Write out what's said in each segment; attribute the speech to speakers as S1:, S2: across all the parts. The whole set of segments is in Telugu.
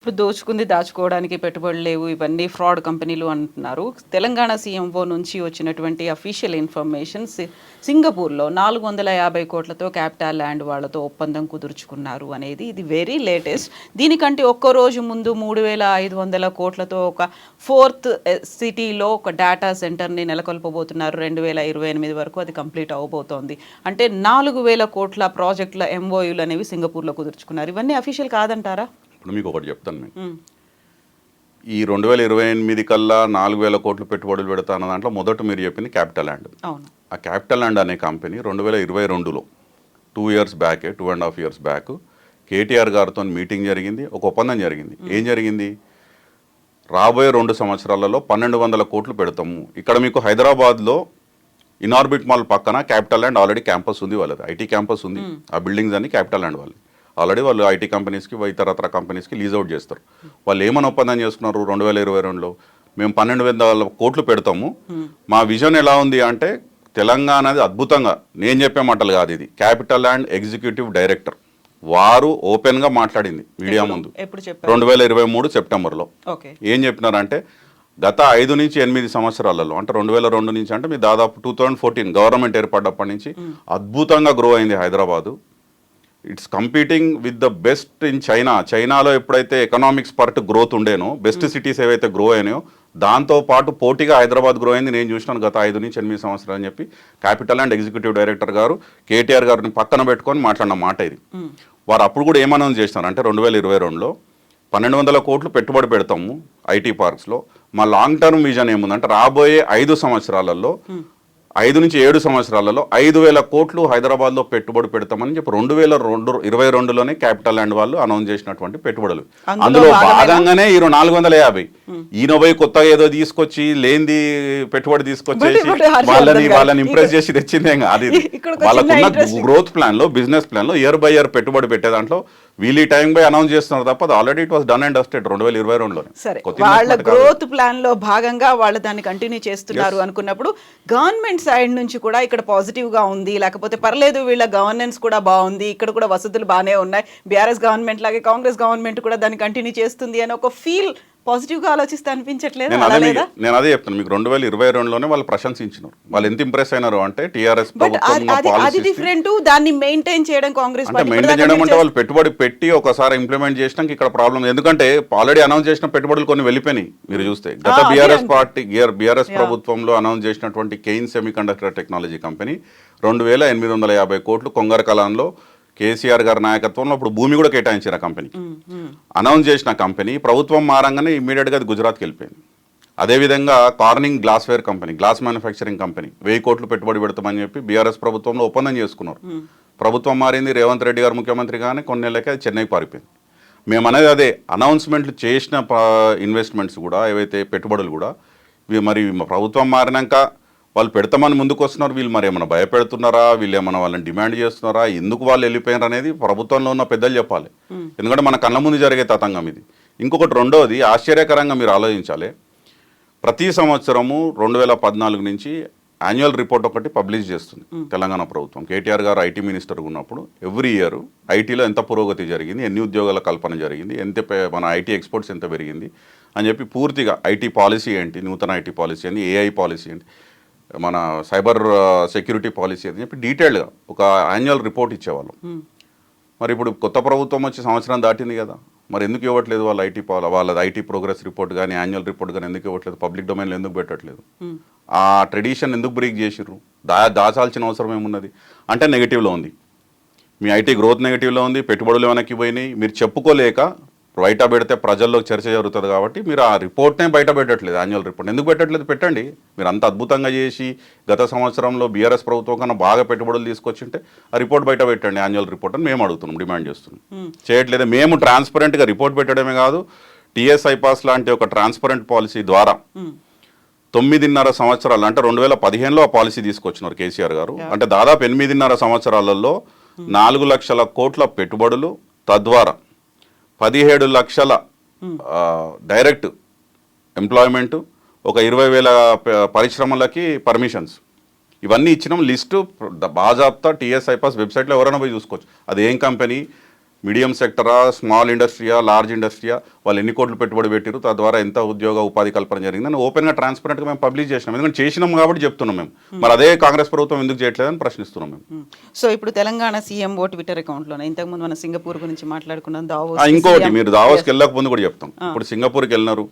S1: ఇప్పుడు దోచుకుంది దాచుకోవడానికి పెట్టుబడులు లేవు, ఇవన్నీ ఫ్రాడ్ కంపెనీలు అంటున్నారు. తెలంగాణ సీఎంఓ నుంచి వచ్చినటువంటి అఫీషియల్ ఇన్ఫర్మేషన్ సింగపూర్లో 450 కోట్లతో క్యాపిటల్ ల్యాండ్ వాళ్ళతో ఒప్పందం కుదుర్చుకున్నారు అనేది ఇది వెరీ లేటెస్ట్. దీనికంటే ఒక్క రోజు ముందు 3500 కోట్లతో ఒక 4th సిటీలో ఒక డేటా సెంటర్ని నెలకొల్పబోతున్నారు. 2028 వరకు అది కంప్లీట్ అవబోతోంది. అంటే 4000 కోట్ల ప్రాజెక్టుల ఎంఓయూలు అనేవి సింగపూర్లో కుదుర్చుకున్నారు. ఇవన్నీ అఫీషియల్ కాదంటారా?
S2: ఇప్పుడు మీకు ఒకటి చెప్తాను. మీకు ఈ 2028 కల్లా 4000 కోట్లు పెట్టుబడులు పెడతా అన్న దాంట్లో మొదట మీరు చెప్పింది క్యాపిటల్ ల్యాండ్. ఆ క్యాపిటల్ ల్యాండ్ అనే కంపెనీ 2022లో 2 years back, 2.5 years back KTR గారితో మీటింగ్ జరిగింది, ఒక ఒప్పందం జరిగింది. ఏం జరిగింది? రాబోయే 2 సంవత్సరాలలో 1200 కోట్లు పెడతాము. ఇక్కడ మీకు హైదరాబాద్లో ఇనార్బిట్ మాల్ పక్కన క్యాపిటల్ ల్యాండ్ ఆల్రెడీ క్యాంపస్ ఉంది, వాళ్ళది ఐటీ క్యాంపస్ ఉంది. ఆ బిల్డింగ్స్ అన్ని క్యాపిటల్ ల్యాండ్ వాళ్ళు ఆల్రెడీ వాళ్ళు ఐటీ కంపెనీస్కి ఇతరత్ర కంపెనీస్కి లీజ్ అవుట్ చేస్తారు. వాళ్ళు ఏమని ఒప్పందం చేసుకున్నారు 2022లో? మేము 1200 కోట్లు పెడతాము. మా విజన్ ఎలా ఉంది అంటే తెలంగాణది అద్భుతంగా, నేను చెప్పే మాటలు కాదు, ఇది క్యాపిటల్ ల్యాండ్ ఎగ్జిక్యూటివ్ డైరెక్టర్ వారు ఓపెన్గా మాట్లాడింది మీడియా ముందు 2023 సెప్టెంబర్లో. ఏం చెప్పినారంటే గత 5 నుంచి 8 సంవత్సరాలలో, అంటే 2002 నుంచి, అంటే మీ దాదాపు 2014 గవర్నమెంట్ ఏర్పడ్డప్పటి నుంచి అద్భుతంగా గ్రో అయింది Hyderabad. It's competing with the best in China. చైనాలో ఎప్పుడైతే ఎకనామిక్స్ పర్ట్ గ్రోత్ ఉండేనో, బెస్ట్ సిటీస్ ఏవైతే గ్రో అయినాయో దాంతోపాటు పోటీగా హైదరాబాద్ గ్రో అయింది. నేను చూసినాను గత 5 నుంచి 8 సంవత్సరాలు అని చెప్పి క్యాపిటల్ అండ్ ఎగ్జిక్యూటివ్ డైరెక్టర్ గారు కేటీఆర్ గారిని పక్కన పెట్టుకొని మాట్లాడిన మాట ఇది. వారు అప్పుడు కూడా ఏం అనౌన్స్ చేస్తున్నారు అంటే 2022లో 1200 కోట్లు పెట్టుబడి పెడతాము ఐటీ పార్క్స్లో. మా లాంగ్ టర్మ్ విజన్ ఏముందంటే రాబోయే 5 సంవత్సరాలలో 5 నుంచి 7 సంవత్సరాలలో 5000 కోట్లు హైదరాబాద్లో పెట్టుబడి పెడతామని చెప్పి 2022లోనే క్యాపిటల్ ల్యాండ్ వాళ్ళు అనౌన్స్ చేసినటువంటి పెట్టుబడులు. అందులో భాగంగానే ఈ 450 ఈయన పోయి కొత్తగా ఏదో తీసుకొచ్చి లేనిది పెట్టుబడి తీసుకొచ్చేసి వాళ్ళని ఇంప్రెస్ చేసి తెచ్చిందేం కాదు. వాళ్ళకున్న గ్రోత్ ప్లాన్ లో, బిజినెస్ ప్లాన్ లో ఇయర్ బై ఇయర్ పెట్టుబడి పెట్టే దాంట్లో వీళ్ళు ఈ టైం బై అనౌన్స్ చేస్తున్నారు తప్ప అది already it was done and dusted 2022లోనే.
S1: సరే, వాళ్ళ గ్రోత్ ప్లాన్ లో భాగంగా వాళ్ళు దాన్ని కంటిన్యూ చేస్తున్నారు అనుకున్నప్పుడు గవర్నమెంట్ సైడ్ నుంచి కూడా ఇక్కడ పాజిటివ్ గా ఉంది, లేకపోతే పర్లేదు వీళ్ళ గవర్నెన్స్ కూడా బాగుంది, ఇక్కడ కూడా వసతులు బాగానే ఉన్నాయి, బీఆర్ఎస్ గవర్నమెంట్ లాగే కాంగ్రెస్ గవర్నమెంట్ కూడా దాన్ని కంటిన్యూ చేస్తుంది అని ఒక ఫీల్ పాజిటివ్ గా ఆలోచిస్తే అనిపించట్లేదు?
S2: నేను అదే చెప్తాను మీకు, 2022లోనే వాళ్ళు ప్రశంసించినారు. వాళ్ళు ఎంత ఇంప్రెస్ అయినారు అంటే టీఆర్ఎస్
S1: అది డిఫరెంట్, దాన్ని మెయింటైన్ చేయడం కాంగ్రెస్
S2: మెయింటైన్ చేయడం అంటే వాళ్ళు పెట్టుబడి పెట్టి ఒకసారి ఇంప్లిమెంట్ చేసినాక ఇక్కడ ప్రాబ్లం. ఎందుకంటే ఆల్రెడీ అనౌన్స్ చేసిన పెట్టుబడులు కొన్ని వెళ్ళిపోయినాయి. మీరు చూస్తే గత బీఆర్ఎస్ ప్రభుత్వంలో అనౌన్స్ చేసినటువంటి కెయిన్ సెమీకండక్టర్ టెక్నాలజీ కంపెనీ 2850 కోట్లు కొంగర కలాన్లో కేసీఆర్ గారి నాయకత్వంలో అప్పుడు భూమి కూడా కేటాయించారు ఆ కంపెనీకి. అనౌన్స్ చేసిన కంపెనీ ప్రభుత్వం మారంగానే ఇమ్మీడియట్గా అది గుజరాత్కి వెళ్ళిపోయింది. అదేవిధంగా Corning glassware company, glass manufacturing company 1000 కోట్లు పెట్టుబడి పెడతామని చెప్పి బీఆర్ఎస్ ప్రభుత్వంలో ఒప్పందం చేసుకున్నారు. ప్రభుత్వం మారింది, రేవంత్ రెడ్డి గారు ముఖ్యమంత్రిగానే కొన్ని నెలలకే అది చెన్నైకి పారిపోయింది. మేము అనేది అదే, అనౌన్స్మెంట్లు చేసిన ఇన్వెస్ట్మెంట్స్ కూడా ఏవైతే పెట్టుబడులు కూడా మరి ప్రభుత్వం మారినాక వాళ్ళు పెడతామని ముందుకు వస్తున్నారు. వీళ్ళు మరి ఏమైనా భయపెడుతున్నారా, వీళ్ళు ఏమైనా వాళ్ళని డిమాండ్ చేస్తున్నారా, ఎందుకు వాళ్ళు వెళ్ళిపోయారు అనేది ప్రభుత్వంలో ఉన్న పెద్దలు చెప్పాలి. ఎందుకంటే మన కళ్ళ ముందు జరిగే తతంగం ఇది. ఇంకొకటి రెండోది ఆశ్చర్యకరంగా మీరు ఆలోచించాలి, ప్రతి సంవత్సరము 2014 నుంచి యాన్యువల్ రిపోర్ట్ ఒకటి పబ్లిష్ చేస్తుంది తెలంగాణ ప్రభుత్వం. కేటీఆర్ గారు ఐటీ మినిస్టర్ ఉన్నప్పుడు ఎవ్రీ ఇయర్ ఐటీలో ఎంత పురోగతి జరిగింది, ఎన్ని ఉద్యోగాల కల్పన జరిగింది, ఎంత మన ఐటీ ఎక్స్పోర్ట్స్ ఎంత పెరిగింది అని చెప్పి పూర్తిగా ఐటీ పాలసీ ఏంటి, నూతన ఐటీ పాలసీ ఏంటి, ఏఐ పాలసీ ఏంటి, మన సైబర్ సెక్యూరిటీ పాలసీ అని చెప్పి డీటెయిల్డ్గా ఒక యాన్యువల్ రిపోర్ట్ ఇచ్చేవాళ్ళం. మరి ఇప్పుడు కొత్త ప్రభుత్వం వచ్చి సంవత్సరం దాటింది కదా, మరి ఎందుకు ఇవ్వట్లేదు వాళ్ళ ఐటీ ప్రోగ్రెస్ రిపోర్ట్ కానీ యాన్యువల్ రిపోర్ట్ కానీ ఎందుకు ఇవ్వట్లేదు, పబ్లిక్ డొమైన్లో ఎందుకు పెట్టట్లేదు? ఆ ట్రెడిషన్ ఎందుకు బ్రేక్ చేసిర్రు? దాచాల్సిన అవసరం ఏమున్నది అంటే నెగిటివ్లో ఉంది, మీ ఐటీ గ్రోత్ నెగిటివ్లో ఉంది, పెట్టుబడులు వెనక్కి పోయినాయి, మీరు చెప్పుకోలేక బయట పెడితే ప్రజల్లో చర్చ జరుగుతుంది కాబట్టి మీరు ఆ రిపోర్ట్నే బయట పెట్టట్లేదు. యాన్యువల్ రిపోర్ట్ ఎందుకు పెట్టట్లేదు? పెట్టండి. మీరు అంత అద్భుతంగా చేసి గత సంవత్సరంలో బీఆర్ఎస్ ప్రభుత్వం కన్నా బాగా పెట్టుబడులు తీసుకొచ్చింటే ఆ రిపోర్ట్ బయట పెట్టండి, యాన్యువల్ రిపోర్ట్ అని మేము అడుగుతున్నాం, డిమాండ్ చేస్తున్నాం. చేయట్లేదు. మేము ట్రాన్స్పరెంట్గా రిపోర్ట్ పెట్టడమే కాదు, టీఎస్ ఐపాస్ లాంటి ఒక ట్రాన్స్పరెంట్ పాలసీ ద్వారా 9.5 సంవత్సరాలు, అంటే 2015లో ఆ పాలసీ తీసుకొచ్చినారు కేసీఆర్ గారు. అంటే దాదాపు 8.5 సంవత్సరాలలో 4 లక్షల కోట్ల పెట్టుబడులు, తద్వారా 17 లక్షల డైరెక్ట్ ఎంప్లాయ్మెంట్, ఒక 20,000 పరిశ్రమలకి పర్మిషన్స్, ఇవన్నీ ఇచ్చినాం. లిస్టు బాజాప్తా టీఎస్ ఐపాస్ వెబ్సైట్లో ఎవరైనా పోయి చూసుకోవచ్చు. అది ఏం కంపెనీ, మీడియం సెక్టరా, స్మాల్ ఇండస్ట్రీయా, లార్జ్ ఇండస్ట్రీయా, వాళ్ళు ఎన్ని కోట్లు పెట్టుబడి పెట్టారు, తద్వారా ఎంత ఉద్యోగ ఉపాధి కల్పన జరిగిందని ఓపెన్గా ట్రాన్స్పరెంట్గా మేము పబ్లిష్ చేసినాం. ఎందుకంటే చేసినాం కాబట్టి చెప్తున్నాం మేము. మరి అదే కాంగ్రెస్ ప్రభుత్వం ఎందుకు చేయట్లేదని ప్రశ్నిస్తున్నాం మేము.
S1: సో ఇప్పుడు తెలంగాణ సీఎంఓ ట్విట్టర్ అకౌంట్లోనే ఇంతకుముందు మనం సింగపూర్ గురించి మాట్లాడుకున్నాం.
S2: ఇంకోటి మీరు దావోస్కి వెళ్ళక ముందు కూడా చెప్తాం. ఇప్పుడు సింగపూర్కి వెళ్ళినారు,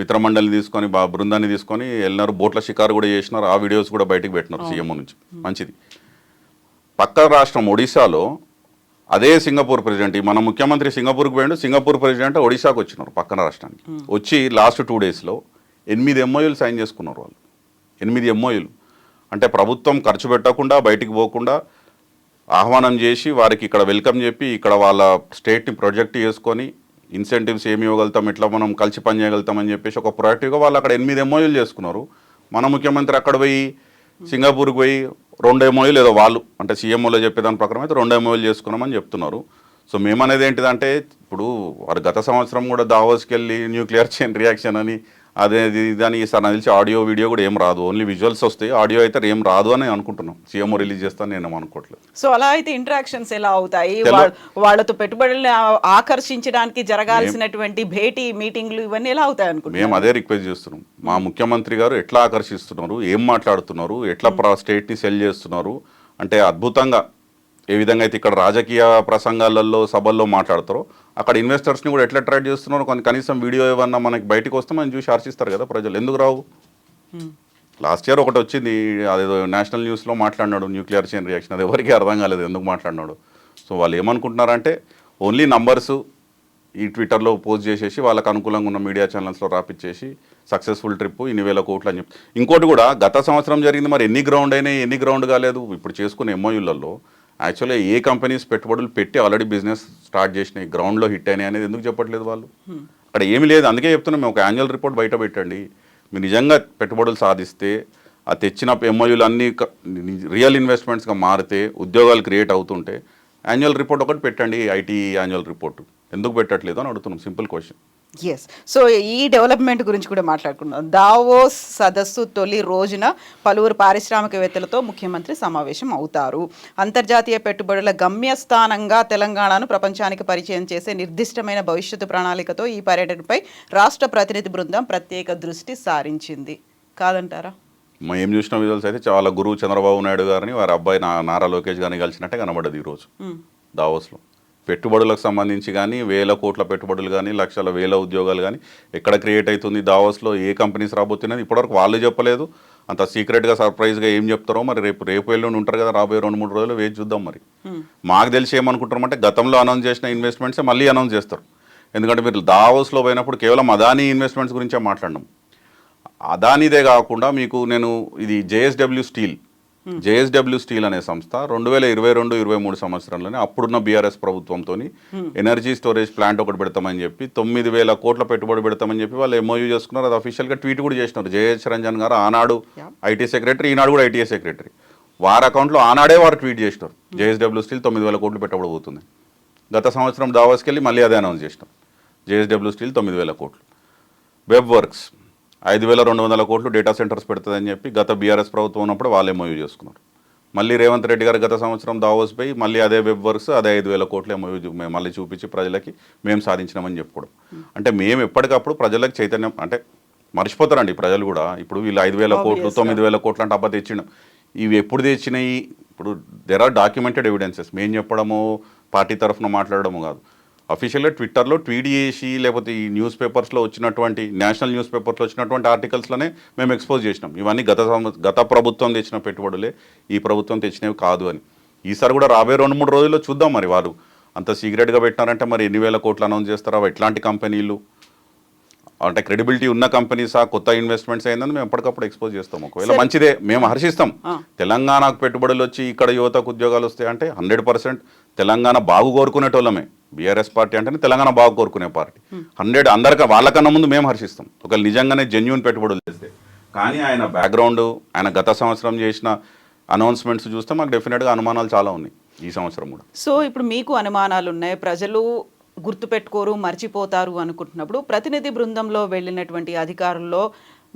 S2: మిత్రమండలిని తీసుకొని బృందాన్ని తీసుకొని వెళ్ళినారు, బోట్ల షికారు కూడా చేసినారు, ఆ వీడియోస్ కూడా బయటకు పెట్టినారు సీఎంఓ నుంచి. మంచిది. పక్క రాష్ట్రం ఒడిశాలో అదే సింగపూర్ ప్రెసిడెంట్, మన ముఖ్యమంత్రి సింగపూర్కి పోయిండు, సింగపూర్ ప్రెసిడెంట్ ఒడిశాకు వచ్చినారు పక్కన రాష్ట్రానికి. వచ్చి లాస్ట్ 2 డేస్లో 8 MOUలు సైన్ చేసుకున్నారు వాళ్ళు. 8 MOUలు అంటే ప్రభుత్వం ఖర్చు పెట్టకుండా బయటికి పోకుండా ఆహ్వానం చేసి వారికి ఇక్కడ వెల్కమ్ చెప్పి ఇక్కడ వాళ్ళ స్టేట్ని ప్రొజెక్ట్ చేసుకొని ఇన్సెంటివ్స్ ఏమి ఇవ్వగలుగుతాం, ఎట్లా మనం కలిసి పనిచేయగలుగుతామని చెప్పేసి ఒక ప్రొయాక్టివ్గా వాళ్ళు అక్కడ 8 MOUలు చేసుకున్నారు. మన ముఖ్యమంత్రి అక్కడ పోయి సింగపూర్కి పోయి 2 MOUలు ఏదో వాళ్ళు అంటే సీఎంఓలో చెప్పేదాని ప్రకారం అయితే 2 MOUలు చేసుకున్నామని చెప్తున్నారు. సో మేమనేది ఏంటిదంటే ఇప్పుడు వారు గత సంవత్సరం కూడా దావోస్కి వెళ్ళి న్యూక్లియర్ చైన్ రియాక్షన్ అని అదే ఇదని ఈసారి నాకు తెలిసి ఆడియో వీడియో కూడా ఏం రాదు, ఓన్లీ విజువల్స్ వస్తాయి, ఆడియో అయితే ఏం రాదు అని అనుకుంటున్నాం. సీఎంఓ రిలీజ్ చేస్తాను నేను అనుకోవట్లేదు.
S1: సో అలా అయితే ఇంటరాక్షన్స్ ఎలా అవుతాయి? వాళ్ళతో పెట్టుబడులను ఆకర్షించడానికి జరగాల్సినటువంటి భేటీ మీటింగ్లు ఇవన్నీ ఎలా అవుతాయి అనుకుంటున్నాం?
S2: మేము అదే రిక్వెస్ట్ చేస్తున్నాం. మా ముఖ్యమంత్రి గారు ఎట్లా ఆకర్షిస్తున్నారు, ఏం మాట్లాడుతున్నారు, ఎట్లా స్టేట్ని సెల్ చేస్తున్నారు అంటే అద్భుతంగా ఏ విధంగా అయితే ఇక్కడ రాజకీయ ప్రసంగాలలో సభల్లో మాట్లాడతారో అక్కడ ఇన్వెస్టర్స్ని కూడా ఎట్లా అట్రాక్ట్ చేస్తున్నారో కనీసం వీడియో ఏమన్నా మనకి బయటకు వస్తే మనం చూసి హర్షిస్తారు కదా ప్రజలు. ఎందుకు రావు? లాస్ట్ ఇయర్ ఒకటి వచ్చింది, అదేదో నేషనల్ న్యూస్లో మాట్లాడినాడు న్యూక్లియర్ చైన్ రియాక్షన్, అది ఎవరికి అర్థం కాలేదు ఎందుకు మాట్లాడినాడు. సో వాళ్ళు ఏమనుకుంటున్నారంటే ఓన్లీ నంబర్స్ ఈ ట్విట్టర్లో పోస్ట్ చేసేసి వాళ్ళకు అనుకూలంగా ఉన్న మీడియా ఛానల్స్లో రాపిచ్చేసి సక్సెస్ఫుల్ ట్రిప్ 2,000 కోట్లు అని చెప్పి. ఇంకోటి కూడా గత సంవత్సరం జరిగింది, మరి ఎన్ని గ్రౌండ్ అయినాయి, ఎన్ని గ్రౌండ్ కాలేదు. ఇప్పుడు చేసుకున్న MOUలలో యాక్చువల్గా ఏ కంపెనీస్ పెట్టుబడులు పెట్టి ఆల్రెడీ బిజినెస్ స్టార్ట్ చేసినాయి, గ్రౌండ్లో హిట్ అయినాయి అనేది ఎందుకు చెప్పట్లేదు వాళ్ళు? అక్కడ ఏమీ లేదు. అందుకే చెప్తున్నాం మేము, ఒక యాన్యువల్ రిపోర్ట్ బయట పెట్టండి. మీరు నిజంగా పెట్టుబడులు సాధిస్తే ఆ తెచ్చిన MOUలు అన్నీ రియల్ ఇన్వెస్ట్మెంట్స్గా మారితే ఉద్యోగాలు క్రియేట్ అవుతుంటే యాన్యువల్ రిపోర్ట్ ఒకటి పెట్టండి, ఐటీ యాన్యువల్ రిపోర్ట్. ఎందుకు పెట్టట్లేదు అని అడుగుతున్నాం, సింపుల్ క్వశ్చన్.
S1: ఎస్. సో ఈ డెవలప్మెంట్ గురించి కూడా మాట్లాడుకుందాం. దావోస్ సదస్సు తొలి రోజున పలువురు పారిశ్రామికవేత్తలతో ముఖ్యమంత్రి సమావేశం అవుతారు. అంతర్జాతీయ పెట్టుబడుల గమ్యస్థానంగా తెలంగాణను ప్రపంచానికి పరిచయం చేసే నిర్దిష్టమైన భవిష్యత్తు ప్రణాళికతో ఈ పర్యటనపై రాష్ట్ర ప్రతినిధి బృందం ప్రత్యేక దృష్టి సారించింది. కాదంటారా?
S2: ఏం చూసిన విజువల్స్ అయితే చాలా గురువు చంద్రబాబు నాయుడు గారిని వారి అబ్బాయి నారా లోకేష్ గారిని కలిసినట్టే కనబడ్డది ఈరోజు దావోస్లో. పెట్టుబడులకు సంబంధించి కానీ 1,000 కోట్ల పెట్టుబడులు కానీ, లక్షల వేల ఉద్యోగాలు కానీ ఎక్కడ క్రియేట్ అవుతుంది, దావోస్లో ఏ కంపెనీస్ రాబోతున్నాయి ఇప్పటివరకు వాళ్ళు చెప్పలేదు. అంత సీక్రెట్గా సర్ప్రైజ్గా ఏం చెప్తారో మరి రేపు ఎల్లుండి ఉంటారు కదా, రాబోయే 2-3 రోజులు వేచి చూద్దాం. మరి మాకు తెలిసి ఏమనుకుంటారంటే గతంలో అనౌన్స్ చేసిన ఇన్వెస్ట్మెంట్సే మళ్ళీ అనౌన్స్ చేస్తారు. ఎందుకంటే మీరు దావోస్లో పోయినప్పుడు కేవలం అదానీ ఇన్వెస్ట్మెంట్స్ గురించే మాట్లాడినాం. అదానీదే కాకుండా మీకు నేను ఇది JSW స్టీల్ అనే సంస్థ 2022-23 సంవత్సరంలోనే అప్పుడున్న బీఆర్ఎస్ ప్రభుత్వంతో ఎనర్జీ స్టోరేజ్ ప్లాంట్ ఒకటి పెడతామని చెప్పి 9,000 కోట్ల పెట్టుబడి పెడతామని చెప్పి వాళ్ళు MOU చేసుకున్నారు. అది అఫీషియల్గా ట్వీట్ కూడా చేసినారు. JH రంజన్ గారు ఆనాడు ఐటీ సెక్రటరీ, ఈనాడు కూడా ఐటీఏ సెక్రటరీ, వారి అకౌంట్లో ఆనాడే వారు ట్వీట్ చేసినారు JSW స్టీల్ 9,000 కోట్లు పెట్టుబడి పోతుంది. గత సంవత్సరం దావోస్కి వెళ్ళి మళ్ళీ అదే అనౌన్స్ చేసినాం, JSW స్టీల్ 9,000 కోట్లు. వెబ్ వర్క్స్ 5,200 కోట్లు డేటా సెంటర్స్ పెడుతుందని చెప్పి గత బీఆర్ఎస్ ప్రభుత్వం ఉన్నప్పుడు వాళ్ళు MOU చేసుకున్నారు. మళ్ళీ రేవంత్ రెడ్డి గారు గత సంవత్సరం దావోస్ పోయి మళ్ళీ అదే వెబ్ వర్క్స్ అదే 5,000 కోట్లు MOU మళ్ళీ చూపించి ప్రజలకి మేము సాధించినామని చెప్పుకోవడం. అంటే మేము ఎప్పటికప్పుడు ప్రజలకు చైతన్యం అంటే మర్చిపోతారండి ప్రజలు కూడా. ఇప్పుడు వీళ్ళు 5,000 కోట్లు 9,000 కోట్లు అంటే అబ్బా తెచ్చినాం, ఇవి ఎప్పుడు తెచ్చినాయి? ఇప్పుడు దెర్ ఆర్ డాక్యుమెంటెడ్ ఎవిడెన్సెస్. మేము చెప్పడము పార్టీ తరఫున మాట్లాడడము కాదు. అఫీషియల్గా ట్విట్టర్లో ట్వీట్ చేసి లేకపోతే ఈ న్యూస్ పేపర్స్లో వచ్చినటువంటి నేషనల్ న్యూస్ పేపర్స్లో వచ్చినటువంటి ఆర్టికల్స్లోనే మేము ఎక్స్పోజ్ చేసినాం. ఇవన్నీ గత ప్రభుత్వం తెచ్చిన పెట్టుబడులే, ఈ ప్రభుత్వం తెచ్చినవి కాదు అని. ఈసారి కూడా రాబోయే 2-3 రోజుల్లో చూద్దాం. మరి వారు అంత సీక్రెట్గా పెట్టినారంటే మరి ఎన్ని వేల కోట్లు అనౌన్స్ చేస్తారా, ఎట్లాంటి కంపెనీలు అంటే క్రెడిబిలిటీ ఉన్న కంపెనీసా, కొత్త ఇన్వెస్ట్మెంట్స్ అయిందని మేము ఎప్పటికప్పుడు ఎక్స్పోజ్ చేస్తాం. ఒకవేళ మంచిదే మేము హర్షిస్తాం. తెలంగాణకు పెట్టుబడులు వచ్చి ఇక్కడ యువతకు ఉద్యోగాలు వస్తాయంటే 100% తెలంగాణ బాగు కోరుకునేటోళ్ళమే. బీఆర్ఎస్ పార్టీ అంటేనే తెలంగాణ బాగు కోరుకునే పార్టీ. 100 అందరికీ వాళ్ళకన్నా ముందు మేము హర్షిస్తాం ఒకవేళ నిజంగానే జెన్యూన్ పెట్టుబడులు చేస్తే. కానీ ఆయన బ్యాక్గ్రౌండ్, ఆయన గత సంవత్సరం చేసిన అనౌన్స్మెంట్స్ చూస్తే మాకు డెఫినెట్గా అనుమానాలు చాలా ఉన్నాయి ఈ సంవత్సరం కూడా.
S1: సో ఇప్పుడు మీకు అనుమానాలు ఉన్నాయి, ప్రజలు గుర్తుపెట్టుకోరు, మర్చిపోతారు అనుకుంటున్నప్పుడు ప్రతినిధి బృందంలో వెళ్ళినటువంటి అధికారుల్లో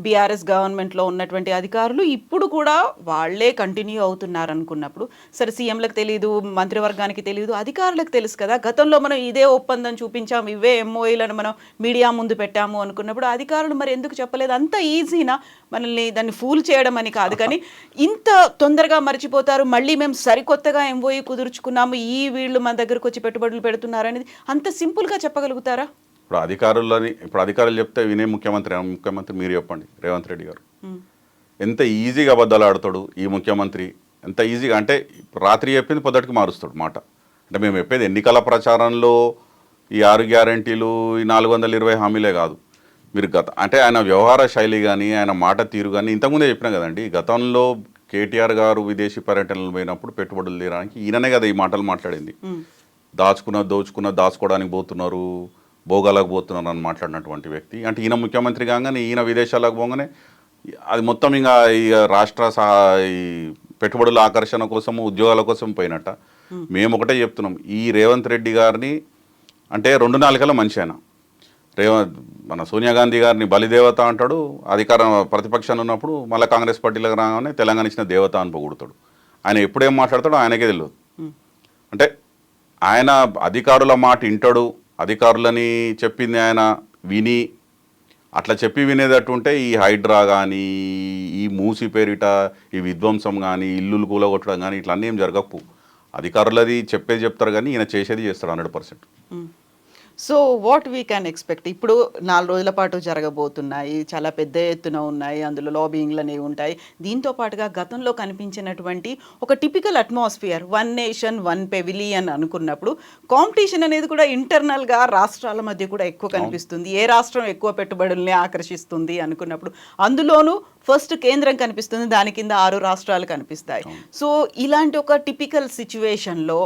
S1: బీఆర్ఎస్ గవర్నమెంట్లో ఉన్నటువంటి అధికారులు ఇప్పుడు కూడా వాళ్ళే కంటిన్యూ అవుతున్నారు అనుకున్నప్పుడు, సరే సీఎంలకు తెలియదు, మంత్రివర్గానికి తెలియదు, అధికారులకు తెలుసు కదా. గతంలో మనం ఇదే ఒప్పందం చూపించాము, ఇవే ఎంఓఈలను మనం మీడియా ముందు పెట్టాము అనుకున్నప్పుడు అధికారులు మరి ఎందుకు చెప్పలేదు? అంత ఈజీనా మనల్ని దాన్ని ఫూల్ చేయడం అని కాదు, కానీ ఇంత తొందరగా మర్చిపోతారు, మళ్ళీ మేము సరికొత్తగా ఎంఓఈ కుదుర్చుకున్నాము, ఈ వీళ్ళు మన దగ్గరకు వచ్చి పెట్టుబడులు పెడుతున్నారు అనేది అంత సింపుల్గా చెప్పగలుగుతారా?
S2: ఇప్పుడు అధికారులు చెప్తే వినే ముఖ్యమంత్రి మీరు చెప్పండి. రేవంత్ రెడ్డి గారు ఎంత ఈజీగా అబద్ధాలు ఆడతాడు ఈ ముఖ్యమంత్రి, ఎంత ఈజీగా అంటే రాత్రి చెప్పింది పొద్దుటికి మారుస్తాడు మాట. అంటే మేము చెప్పేది ఎన్నికల ప్రచారంలో ఈ 6 గ్యారెంటీలు, ఈ 420 హామీలే కాదు. మీరు అంటే ఆయన వ్యవహార శైలి కానీ ఆయన మాట తీరు కానీ ఇంతకుముందే చెప్పినా కదండి, గతంలో కేటీఆర్ గారు విదేశీ పర్యటనలు పోయినప్పుడు పెట్టుబడులు తీయడానికి ఈయననే కదా ఈ మాటలు మాట్లాడింది. దాచుకోవడానికి పోతున్నారు, భోగాలకు పోతున్నారు అని మాట్లాడినటువంటి వ్యక్తి. అంటే ఈయన ముఖ్యమంత్రి కాగానే ఈయన విదేశాలకు పోగానే అది మొత్తం ఇంకా ఈ రాష్ట్ర ఈ పెట్టుబడుల ఆకర్షణ కోసం, ఉద్యోగాల కోసం పోయినట్ట. మేము ఒకటే చెప్తున్నాం, ఈ రేవంత్ రెడ్డి గారిని అంటే 2 నాలుకల మనిషి ఆయన. మన సోనియా గాంధీ గారిని బలిదేవత అంటాడు, అధికారం ప్రతిపక్షాన్ని ఉన్నప్పుడు మళ్ళీ కాంగ్రెస్ పార్టీలకు రాగానే తెలంగాణ ఇచ్చిన దేవత అని పొగుడుతాడు. ఆయన ఎప్పుడేం మాట్లాడతాడో ఆయనకే తెలియదు. అంటే ఆయన అధికారుల మాట వింటాడు, అధికారులని చెప్పింది ఆయన విని అట్లా చెప్పి వినేటట్టుంటే ఈ హైడ్రా కానీ, ఈ మూసి పేరిట ఈ విధ్వంసం కానీ, ఇల్లులు కూలగొట్టడం కానీ ఇట్లా అన్నీ ఏం జరగవు. అధికారులది చెప్తారు కానీ ఈయన చేసేది చేస్తాడు 100%.
S1: So what we can expect? ఇప్పుడు 4 రోజుల పాటు జరగబోతున్నాయి, చాలా పెద్ద ఎత్తున ఉన్నాయి, అందులో లాబింగ్లు అనేవి ఉంటాయి. దీంతో పాటుగా గతంలో కనిపించినటువంటి ఒక టిపికల్ అట్మాస్ఫియర్, 1 నేషన్ 1 పెవిలియన్ అనుకున్నప్పుడు కాంపిటీషన్ అనేది కూడా ఇంటర్నల్గా రాష్ట్రాల మధ్య కూడా ఎక్కువ కనిపిస్తుంది. ఏ రాష్ట్రం ఎక్కువ పెట్టుబడుల్ని ఆకర్షిస్తుంది అనుకున్నప్పుడు అందులోనూ ఫస్ట్ కేంద్రం కనిపిస్తుంది, దాని కింద 6 రాష్ట్రాలు కనిపిస్తాయి. సో ఇలాంటి ఒక టిపికల్ సిచ్యువేషన్లో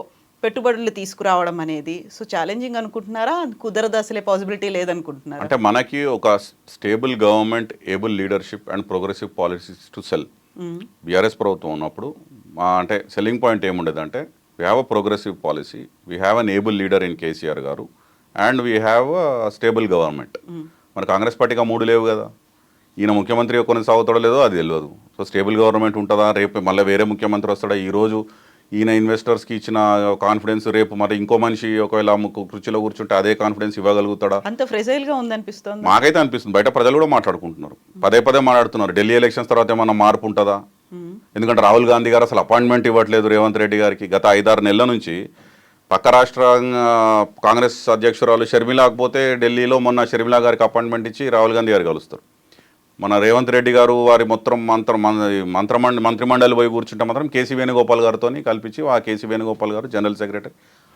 S1: పెట్టుబడులు తీసుకురావడం అనేది సో ఛాలెంజింగ్ అనుకుంటున్నారా? కుదరదు, అసలే పాసిబిలిటీ లేదనుకుంటున్నారా?
S2: అంటే మనకి ఒక stable government, able leadership and progressive policies to sell. BRS ప్రభుత్వం ఉన్నప్పుడు అంటే సెల్లింగ్ పాయింట్ ఏముండేదంటే, we have a progressive policy, we have an able leader in KCR garu, and we have a stable government. మన కాంగ్రెస్ పార్టీగా 3 లేవు కదా. ఈయన ముఖ్యమంత్రి కొనసాగుతాడో లేదో అది తెలియదు. సో స్టేబుల్ గవర్నమెంట్ ఉంటుందా, రేపు మళ్ళీ వేరే ముఖ్యమంత్రి వస్తాడా, ఈరోజు ఈయన ఇన్వెస్టర్స్కి ఇచ్చిన కాన్ఫిడెన్స్ రేపు మరి ఇంకో మనిషి ఒకవేళ కుర్చీలో కూర్చుంటే అదే కాన్ఫిడెన్స్ ఇవ్వగలుగుతాడా?
S1: అంత ఫ్రెజైల్గా ఉందనిపిస్తుంది
S2: మాకైతే అనిపిస్తుంది. బయట ప్రజలు కూడా మాట్లాడుకుంటున్నారు, పదే మాట్లాడుతున్నారు, ఢిల్లీ ఎలక్షన్స్ తర్వాత ఏమన్నా మార్పు ఉంటుందా? ఎందుకంటే రాహుల్ గాంధీ గారు అసలు అపాయింట్మెంట్ ఇవ్వట్లేదు రేవంత్ రెడ్డి గారికి. గత 5-6 నెలల నుంచి పక్క రాష్ట్ర కాంగ్రెస్ అధ్యక్షురాలు షర్మిలా పోతే ఢిల్లీలో మొన్న షర్మిలా గారికి అపాయింట్మెంట్ ఇచ్చి రాహుల్ గాంధీ గారు కలుస్తారు. మన రేవంత్ రెడ్డి గారు వారి మొత్తం మంత్రిమండలి పోయి కూర్చుంటే మాత్రం కేసీ వేణుగోపాల్ గారితో కల్పించి ఆ కేసీ వేణుగోపాల్ గారు జనరల్ సెక్రటరీ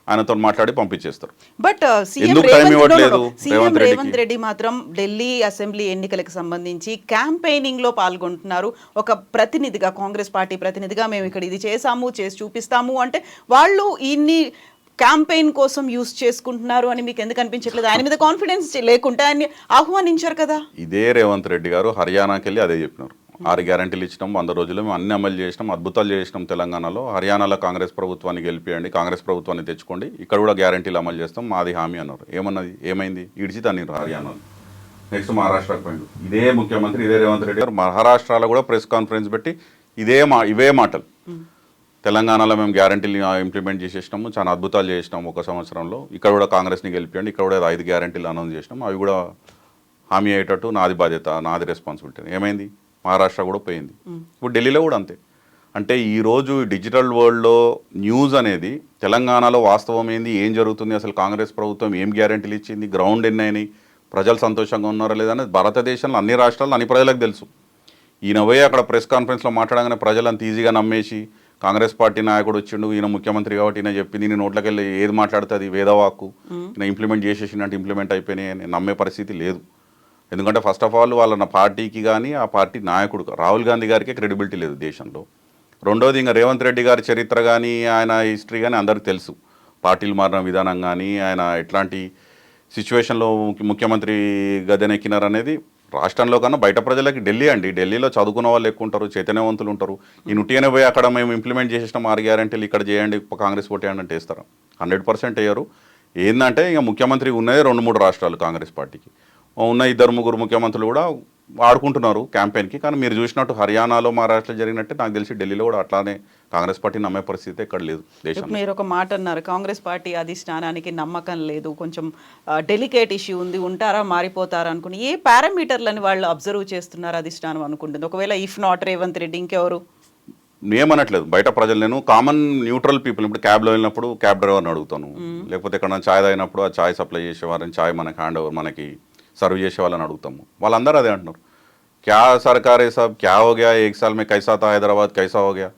S2: ఆయనతో మాట్లాడి పంపించేస్తారు.
S1: బట్ సీఎం రేవంత్ రెడ్డి మాత్రం ఢిల్లీ అసెంబ్లీ ఎన్నికలకు సంబంధించి క్యాంపెయినింగ్ లో పాల్గొంటున్నారు. ఒక ప్రతినిధిగా, కాంగ్రెస్ పార్టీ ప్రతినిధిగా మేము ఇక్కడ ఇది చేసాము, చేసి చూపిస్తాము అంటే వాళ్ళు ఇన్ని క్యాంపెయిన్ కోసం యూస్ చేసుకుంటున్నారు అని మీకు ఎందుకు అనిపించట్లేదు? ఆయన మీద కాన్ఫిడెన్స్ లేకుంటే ఆయన్ని ఆహ్వానించారు కదా.
S2: ఇదే రేవంత్ రెడ్డి గారు హర్యానాకి వెళ్ళి అదే చెప్పినారు, 6 గ్యారెంటీలు ఇచ్చినాం, 100 రోజులు మేము అన్ని అమలు చేసినాం, అద్భుతాలు చేసినాం తెలంగాణలో. హర్యానాలో కాంగ్రెస్ ప్రభుత్వాన్ని గెలిపియండి, కాంగ్రెస్ ప్రభుత్వాన్ని తెచ్చుకోండి, ఇక్కడ కూడా గ్యారెంటీలు అమలు చేస్తాం, మాది హామీ అన్నారు. ఏమైంది? ఇడిచి తన్నారు హర్యానాలో. నెక్స్ట్ మహారాష్ట్రకు పోయిండు ఇదే ముఖ్యమంత్రి, ఇదే రేవంత్ రెడ్డి గారు. మహారాష్ట్రలో కూడా ప్రెస్ కాన్ఫరెన్స్ పెట్టి ఇవే మాటలు, తెలంగాణలో మేము గ్యారెంటీలు ఇంప్లిమెంట్ చేసేసినాము, చాలా అద్భుతాలు చేసినాము 1 సంవత్సరంలో, ఇక్కడ కూడా కాంగ్రెస్ని గెలిపియండి, ఇక్కడ కూడా 5 గ్యారెంటీలు అనౌన్స్ చేసినాం, అవి కూడా హామీ అయ్యేటట్టు నాది బాధ్యత, నాది రెస్పాన్సిబిలిటీ. ఏమైంది? మహారాష్ట్ర కూడా పోయింది. ఇప్పుడు ఢిల్లీలో కూడా అంతే. అంటే ఈరోజు డిజిటల్ వరల్డ్లో న్యూస్ అనేది తెలంగాణలో వాస్తవం ఏంది, ఏం జరుగుతుంది, అసలు కాంగ్రెస్ ప్రభుత్వం ఏం గ్యారెంటీలు ఇచ్చింది, గ్రౌండ్ ఎన్ని అయినాయి, ప్రజలు సంతోషంగా ఉన్నారా లేదనేది భారతదేశంలో అన్ని రాష్ట్రాల్లో అన్ని ప్రజలకు తెలుసు. ఈయన పోయి అక్కడ ప్రెస్ కాన్ఫరెన్స్లో మాట్లాడగానే ప్రజలు అంత ఈజీగా నమ్మేసి కాంగ్రెస్ పార్టీ నాయకుడు వచ్చిండు, ఈయన ముఖ్యమంత్రి కాబట్టి ఈయన చెప్పింది నేను నోట్లోకి వెళ్ళి ఏది మాట్లాడుతుంది వేదవాక్కు, ఈయన ఇంప్లిమెంట్ చేసేసిందంటే ఇంప్లిమెంట్ అయిపోయినాయి అని నమ్మే పరిస్థితి లేదు. ఎందుకంటే ఫస్ట్ ఆఫ్ ఆల్ వాళ్ళ పార్టీకి కానీ ఆ పార్టీ నాయకుడు రాహుల్ గాంధీ గారికి క్రెడిబిలిటీ లేదు దేశంలో. రెండోది ఇంకా రేవంత్ రెడ్డి గారి చరిత్ర కానీ ఆయన హిస్టరీ కానీ అందరికీ తెలుసు, పార్టీలు మారిన విధానం కానీ ఆయన ఎట్లాంటి సిచ్యువేషన్లో ముఖ్యమంత్రి గద్దెనెక్కినారనేది రాష్ట్రంలో కన్నా బయట ప్రజలకి ఢిల్లీలో చదువుకున్న వాళ్ళు ఎక్కువ ఉంటారు, చైతన్యవంతులు ఉంటారు. ఈ నుట్టిగానే పోయి అక్కడ మేము ఇంప్లిమెంట్ చేసేసినాం 6 గ్యారెంటీలు ఇక్కడ చేయండి, కాంగ్రెస్ ఓటేయండి అంటే వేస్తారా? 100% వేయరు. ఏంటంటే ఇక ముఖ్యమంత్రి ఉన్నదే 2-3 రాష్ట్రాలు కాంగ్రెస్ పార్టీకి, ఉన్న 2-3 ముఖ్యమంత్రులు కూడా వాడుకుంటున్నారు క్యాంపెయిన్కి. కానీ మీరు చూసినట్టు హర్యానాలో, మహారాష్ట్రలో జరిగినట్టే నాకు తెలిసి ఢిల్లీలో కూడా అట్లానే కాంగ్రెస్ పార్టీ నమ్మే పరిస్థితి ఎక్కడ లేదు దేశంలో.
S1: మీరు ఒక మాట అన్నారు, కాంగ్రెస్ పార్టీ అధిష్టానానికి నమ్మకం లేదు, కొంచెం డెలికేట్ ఇష్యూ ఉంది, ఉంటారా మారిపోతారా అనుకుని ఏ పారామీటర్లని వాళ్ళు అబ్జర్వ్ చేస్తున్నారు అధిష్టానం అనుకుంటుంది? ఒకవేళ ఇఫ్ నాట్ రేవంత్ రెడ్డి ఇంకెవరు?
S2: నేమనట్లేదు, బయట ప్రజలు, నేను కామన్ న్యూట్రల్ పీపుల్. ఇప్పుడు క్యాబ్లో వెళ్ళినప్పుడు క్యాబ్ డ్రైవర్ని అడుగుతాను, లేకపోతే ఎక్కడ ఛాయ్ తాగినప్పుడు ఆ ఛాయ్ సప్లై చేసేవారని, ఛాయ్ మనకి హ్యాండ్ ఓవర్ మనకి సర్వ్ చేసే వాళ్ళని అడుగుతాము. వాళ్ళందరూ అదే అంటున్నారు, క్యా సర్కారే సబ్ క్యా హో గయా, ఏక్ సాల్ మే కైసా తా హైదరాబాద్ కైసా హో గయా,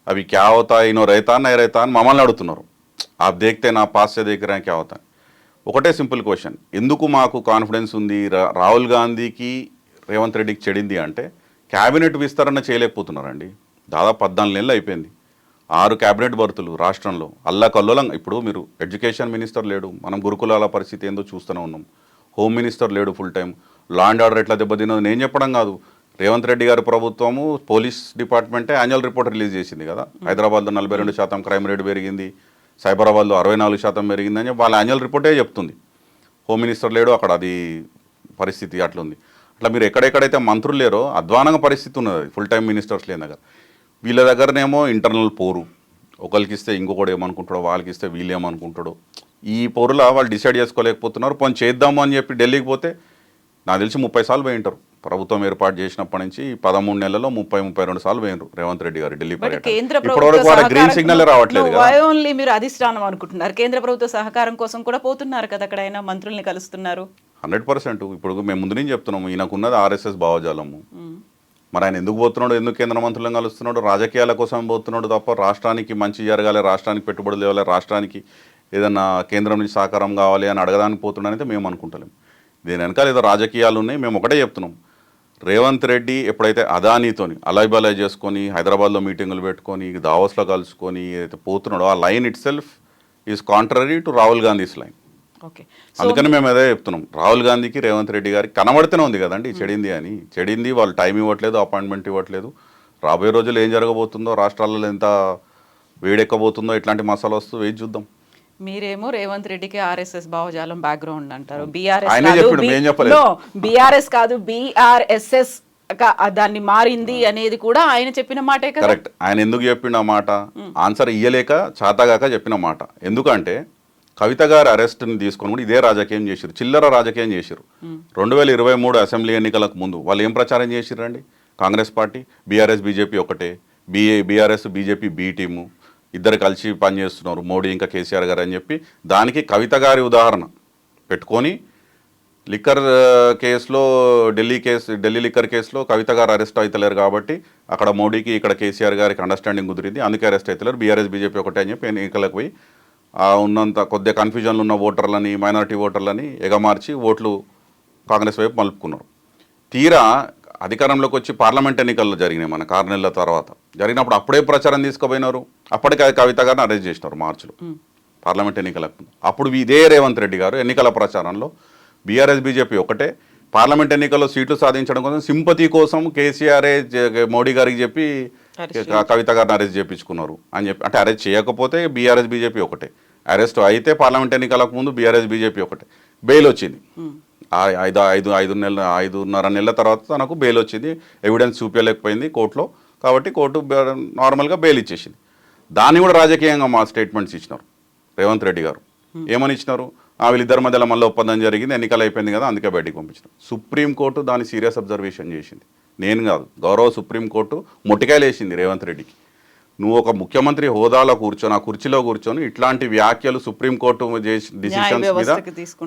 S2: అవి క్యా హోతా ఇనో రైతా నై రైతా అని మమ్మల్ని అడుగుతున్నారు. ఆ దేఖ్తే నా పాస్ సే దేఖ్ రే క్యా హోతా. ఒకటే సింపుల్ క్వశ్చన్, ఎందుకు మాకు కాన్ఫిడెన్స్ ఉంది రాహుల్ గాంధీకి రేవంత్ రెడ్డికి చెడింది అంటే క్యాబినెట్ విస్తరణ చేయలేకపోతున్నారండి. దాదాపు 14 నెలలు అయిపోయింది, 6 క్యాబినెట్ బర్తులు రాష్ట్రంలో అల్లకల్లోలం. ఇప్పుడు మీరు ఎడ్యుకేషన్ మినిస్టర్ లేడు, మనం గురుకులాల పరిస్థితి ఏందో చూస్తూనే ఉన్నాం. హోమ్ మినిస్టర్ లేడు full time. Law and order ఎట్లా దెబ్బతిన్నదో నేను చెప్పడం కాదు, రేవంత్ రెడ్డి గారి ప్రభుత్వము పోలీస్ డిపార్ట్మెంటే యాన్యువల్ రిపోర్ట్ రిలీజ్ చేసింది కదా. హైదరాబాద్లో 42% క్రైమ్ రేట్ పెరిగింది, సైబరాబాద్లో 64% పెరిగిందని వాళ్ళ యాన్యువల్ రిపోర్టే చెప్తుంది. హోమ్ మినిస్టర్ లేడు అక్కడ, అది పరిస్థితి అట్లుంది. అట్లా మీరు ఎక్కడెక్కడైతే మంత్రులు లేరో అధ్వానంగా పరిస్థితి ఉన్నది ఫుల్ టైం మినిస్టర్స్ లేని దగ్గర. వీళ్ళ దగ్గరనేమో ఇంటర్నల్ పోరు, ఒకరికి ఇస్తే ఇంకొకటి ఏమనుకుంటాడో, వాళ్ళకి ఇస్తే వీళ్ళు ఏమనుకుంటాడో, ఈ పోరులా వాళ్ళు డిసైడ్ చేసుకోలేకపోతున్నారు. పోనీ చేద్దాము అని చెప్పి ఢిల్లీకి పోతే నాకు తెలిసి 30 సార్లు పోయి ఉంటారు. ప్రభుత్వం ఏర్పాటు చేసినప్పటి నుంచి 13 నెలల్లో 30-32 సార్లు పోయినారు రేవంత్ రెడ్డి గారు ఢిల్లీ పర్యటన. ఇప్పటివరకు వాళ్ళ గ్రీన్ సిగ్నల్ రావట్లేదు కదా.
S1: ఓన్లీ మీరు అధిష్టానం అనుకుంటున్నారు, కేంద్ర ప్రభుత్వ సహకారం కోసం కూడా పోతున్నారు కదా, అక్కడ అయినా మంత్రుల్ని కలుస్తున్నారు.
S2: 100%. ఇప్పుడు మేము ముందు నుంచి చెప్తున్నాము, ఈయనకున్నది ఆర్ఎస్ఎస్ భావజాలము. మరి ఆయన ఎందుకు పోతున్నాడు, ఎందుకు కేంద్ర మంత్రులను కలుస్తున్నాడు? రాజకీయాల కోసం పోతున్నాడు తప్ప రాష్ట్రానికి మంచి జరగాలి, రాష్ట్రానికి పెట్టుబడులు తేవాలి, రాష్ట్రానికి ఏదన్నా కేంద్రం నుంచి సహకారం కావాలి అని అడగడానికి పోతున్నాడైతే మేము అనుకుంటలేము. దీని వెనకాల ఏదో రాజకీయాలు ఉన్నాయి. మేము ఒకటే చెప్తున్నాం, రేవంత్ రెడ్డి ఎప్పుడైతే అదానీతోని అలైబలై చేసుకొని హైదరాబాద్లో మీటింగులు పెట్టుకొని దావోస్లో కలుసుకొని ఏదైతే పోతున్నాడో ఆ line it self is contrary to Rahul Gandhi's line.
S1: Okay,
S2: అందుకని మేము అదే చెప్తున్నాం, రాహుల్ గాంధీకి రేవంత్ రెడ్డి గారికి కనబడుతూనే ఉంది కదండి చెడింది అని. చెడింది, వాళ్ళు టైం ఇవ్వట్లేదు, అపాయింట్మెంట్ ఇవ్వట్లేదు. రాబోయే రోజులు ఏం జరగబోతుందో, రాష్ట్రాలలో ఎంత వేడెక్కబోతుందో, ఎట్లాంటి మసాలా వస్తుందో వేచి చూద్దాం.
S1: మీరేమో రేవంత్ రెడ్డికి ఆర్ఎస్ఎస్ భావజాలం బ్యాక్గ్రౌండ్ అంటారు, బీఆర్ఎస్ కాదు బీఆర్ఎస్ఎస్ దాన్ని మారింది అనేది కూడా ఆయన చెప్పిన మాటే కదా.
S2: కరెక్ట్. ఆయన ఎందుకు చెప్పిన మాట, ఆన్సర్ ఇయ్యలేక చాతగాక చెప్పిన మాట. ఎందుకంటే కవిత గారి అరెస్ట్ని తీసుకొని కూడా ఇదే రాజకీయం చేశారు, చిల్లర రాజకీయం చేశారు. 2023 అసెంబ్లీ ఎన్నికలకు ముందు వాళ్ళు ఏం ప్రచారం చేసిరండి? కాంగ్రెస్ పార్టీ బీఆర్ఎస్ బీజేపీ ఒకటే, బీఆర్ఎస్ బీజేపీ బీ టీము, ఇద్దరు కలిసి పనిచేస్తున్నారు మోడీ ఇంకా కేసీఆర్ గారు అని చెప్పి దానికి కవిత గారి ఉదాహరణ పెట్టుకొని లిక్కర్ కేసులో ఢిల్లీ లిక్కర్ కేసులో కవిత గారు అరెస్ట్ అవుతలేరు కాబట్టి అక్కడ మోడీకి ఇక్కడ కేసీఆర్ గారికి అండర్స్టాండింగ్ కుదిరింది, అందుకే అరెస్ట్ అవుతలేరు, బీఆర్ఎస్ బీజేపీ ఒకటే అని చెప్పి ఎన్నికలకు పోయి ఉన్నంత కొద్దిగా కన్ఫ్యూజన్లు ఉన్న ఓటర్లని, మైనారిటీ ఓటర్లని ఎగమార్చి ఓట్లు కాంగ్రెస్ వైపు మలుపుకున్నారు. తీరా అధికారంలోకి వచ్చి పార్లమెంట్ ఎన్నికల్లో జరిగినాయి మన 6 నెలల తర్వాత జరిగినప్పుడు అప్పుడే ప్రచారం తీసుకుపోయినారు. అప్పటికే కవిత గారిని అరెస్ట్ చేసినారు మార్చిలో పార్లమెంట్ ఎన్నికలకు. అప్పుడు ఇదే రేవంత్ రెడ్డి గారు ఎన్నికల ప్రచారంలో బీఆర్ఎస్ బీజేపీ ఒకటే, పార్లమెంట్ ఎన్నికల్లో సీట్లు సాధించడం కోసం సింపతి కోసం కేసీఆర్ మోడీ గారికి చెప్పి కవిత గారిని అరెస్ట్ చేయించుకున్నారు అని చెప్పి. అంటే అరెస్ట్ చేయకపోతే బీఆర్ఎస్ బీజేపీ ఒకటే, అరెస్ట్ అయితే పార్లమెంట్ ఎన్నికలకు ముందు బీఆర్ఎస్ బీజేపీ ఒకటే. బెయిల్ వచ్చింది 5.5 నెలల తర్వాత తనకు బెయిల్ వచ్చింది, ఎవిడెన్స్ చూపించలేకపోయింది కోర్టులో, కాబట్టి కోర్టు నార్మల్గా బెయిల్ ఇచ్చేసింది. దాన్ని కూడా రాజకీయంగా మా స్టేట్మెంట్స్ ఇచ్చినారు రేవంత్ రెడ్డి గారు. ఏమని ఇచ్చినారు? వీళ్ళిద్దరి మధ్యలో మళ్ళీ ఒప్పందం జరిగింది, ఎన్నికలు అయిపోయింది కదా అందుకే బయటికి పంపించినారు. సుప్రీంకోర్టు దాన్ని సీరియస్ అబ్జర్వేషన్ చేసింది, నేను కాదు, గౌరవ సుప్రీంకోర్టు మొట్టికాయలు వేసింది రేవంత్ రెడ్డికి. నువ్వు ఒక ముఖ్యమంత్రి హోదాలో కూర్చొని ఆ కుర్చీలో కూర్చొని ఇట్లాంటి వ్యాఖ్యలు సుప్రీంకోర్టు డిసిషన్స్ మీద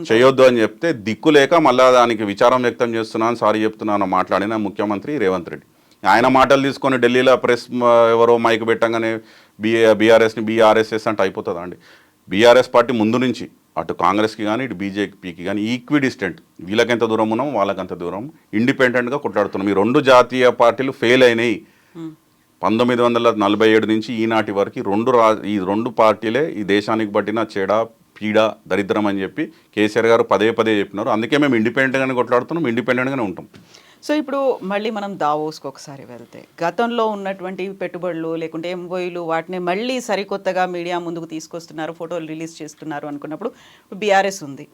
S2: చేయొద్దు అని చెప్తే దిక్కు లేక మళ్ళా దానికి విచారం వ్యక్తం చేస్తున్నాను, సారీ చెప్తున్నాను మాట్లాడిన ముఖ్యమంత్రి రేవంత్ రెడ్డి. ఆయన మాటలు తీసుకొని ఢిల్లీలో ప్రెస్ ఎవరో మైక్ పెట్టంగానే బీఆర్ఎస్ని బీఆర్ఎస్ఎస్ అంటే అయిపోతుందా అండి? బీఆర్ఎస్ పార్టీ ముందు నుంచి అటు కాంగ్రెస్కి కానీ ఇటు బీజేపీకి కానీ ఈక్వి డిస్టెంట్, వీళ్ళకెంత దూరం ఉన్నాం వాళ్ళకంత దూరం ఇండిపెండెంట్గా కొట్లాడుతున్నాం. ఈ 2 జాతీయ పార్టీలు ఫెయిల్ అయినాయి. 1947 నుంచి ఈనాటి వరకు ఈ రెండు పార్టీలే ఈ దేశానికి పట్టిన చెడ పీడ దరిద్రం అని చెప్పి కేసీఆర్ గారు పదే చెప్పినారు. అందుకే మేము ఇండిపెండెంట్గానే కొట్లాడుతున్నాం, ఇండిపెండెంట్గానే ఉంటాం.
S1: సో ఇప్పుడు మళ్ళీ మనం దావోస్కి ఒకసారి వెళ్తే గతంలో ఉన్నటువంటి పెట్టుబడులు లేకుంటే ఎంఓయూలు వాటిని మళ్ళీ సరికొత్తగా మీడియా ముందుకు తీసుకొస్తున్నారు, ఫోటోలు రిలీజ్ చేస్తున్నారు అనుకున్నప్పుడు బీఆర్ఎస్ ఉంది,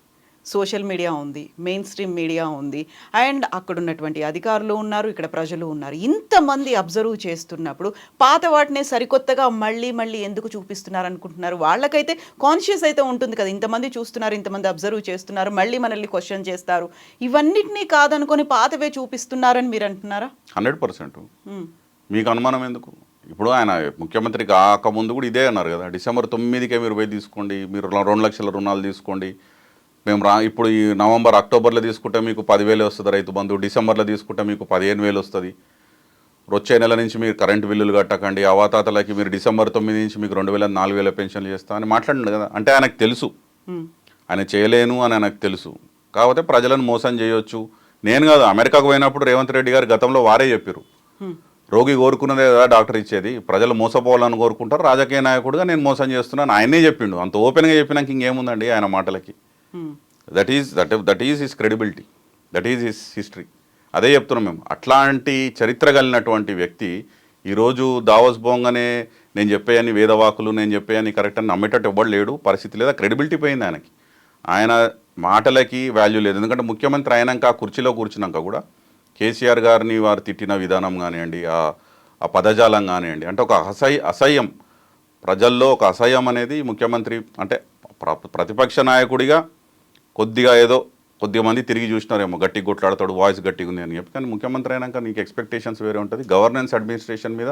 S1: సోషల్ మీడియా ఉంది, మెయిన్ స్ట్రీమ్ మీడియా ఉంది, అండ్ అక్కడ ఉన్నటువంటి అధికారులు ఉన్నారు, ఇక్కడ ప్రజలు ఉన్నారు. ఇంతమంది అబ్జర్వ్ చేస్తున్నప్పుడు పాత వాటినే సరికొత్తగా మళ్ళీ మళ్ళీ ఎందుకు చూపిస్తున్నారు అనుకుంటున్నారు? వాళ్ళకైతే కాన్షియస్ అయితే ఉంటుంది కదా, ఇంతమంది చూస్తున్నారు, ఇంతమంది అబ్జర్వ్ చేస్తున్నారు, మళ్ళీ మనల్ని క్వశ్చన్ చేస్తారు, ఇవన్నిటినీ కాదనుకొని పాతవే చూపిస్తున్నారని మీరు అంటున్నారా?
S2: 100%. మీకు అనుమానం ఎందుకు? ఇప్పుడు ఆయన ముఖ్యమంత్రి కాకముందు కూడా ఇదే అన్నారు కదా, డిసెంబర్ 9కే మీరు పోయి తీసుకోండి, మీరు 2 లక్షల రుణాలు తీసుకోండి, మేము ఇప్పుడు ఈ నవంబర్ అక్టోబర్లో తీసుకుంటే మీకు 10,000 వస్తుంది రైతు బంధు, డిసెంబర్లో తీసుకుంటే మీకు 15,000 వస్తుంది, వచ్చే నెల నుంచి మీరు కరెంటు బిల్లులు కట్టకండి, అవాతాతలకి మీరు డిసెంబర్ 9 నుంచి మీకు 2,000 4,000 పెన్షన్లు చేస్తా అని మాట్లాడినాడు కదా. అంటే ఆయనకు తెలుసు ఆయన చేయలేను అని ఆయనకు తెలుసు, కాకపోతే ప్రజలను మోసం చేయొచ్చు. నేను కాదు, అమెరికాకు పోయినప్పుడు రేవంత్ రెడ్డి గారు గతంలో వారే చెప్పారు, రోగి కోరుకున్నదే కదా డాక్టర్ ఇచ్చేది, ప్రజలు మోసపోవాలని కోరుకుంటారు, రాజకీయ నాయకుడిగా నేను మోసం చేస్తున్నాను ఆయనే చెప్పిండు. అంత ఓపెన్గా చెప్పినాక ఇంకేముందండి ఆయన మాటలకి. That is his credibility, that is his history. అదే చెప్తున్నాం మేము. అట్లాంటి చరిత్ర కలిగినటువంటి వ్యక్తి ఈరోజు దావోస్ బోంగానే నేను చెప్పేయని వేదవాకులు, నేను చెప్పేయని కరెక్ట్ అని నమ్మేటట్టు ఎవ్వడు లేడు, పరిస్థితి లేదా, క్రెడిబిలిటీ పోయింది ఆయనకి. ఆయన మాటలకి వాల్యూ లేదు. ఎందుకంటే ముఖ్యమంత్రి అయినాక ఆ కుర్చీలో కూర్చున్నాక కూడా కేసీఆర్ గారిని వారు తిట్టిన విధానం కానివ్వండి, ఆ పదజాలం కానివ్వండి, అంటే ఒక అసహ్యం ప్రజల్లో ఒక అసహ్యం అనేది ముఖ్యమంత్రి అంటే ప్రతిపక్ష నాయకుడిగా కొద్దిగా ఏదో కొద్దిగా మంది తిరిగి చూసినారేమో, గట్టిగా కొట్లాడతాడు, వాయిస్ గట్టిగా ఉంది అని చెప్పి. కానీ ముఖ్యమంత్రి అయినాక నీకు ఎక్స్పెక్టేషన్స్ వేరే ఉంటుంది. గవర్నెన్స్ అడ్మినిస్ట్రేషన్ మీద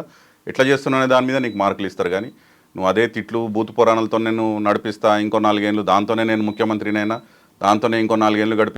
S2: ఎట్లా చేస్తున్నానే దాని మీద నీకు మార్కులు ఇస్తారు. కానీ నువ్వు అదే తిట్లు బూతు పురాణాలతో నేను నడిపిస్తా, ఇంకో 4 ఏళ్ళు దాంతోనే నేను ముఖ్యమంత్రినైనా, దాంతోనే ఇంకో 4 ఏళ్ళు గడిపి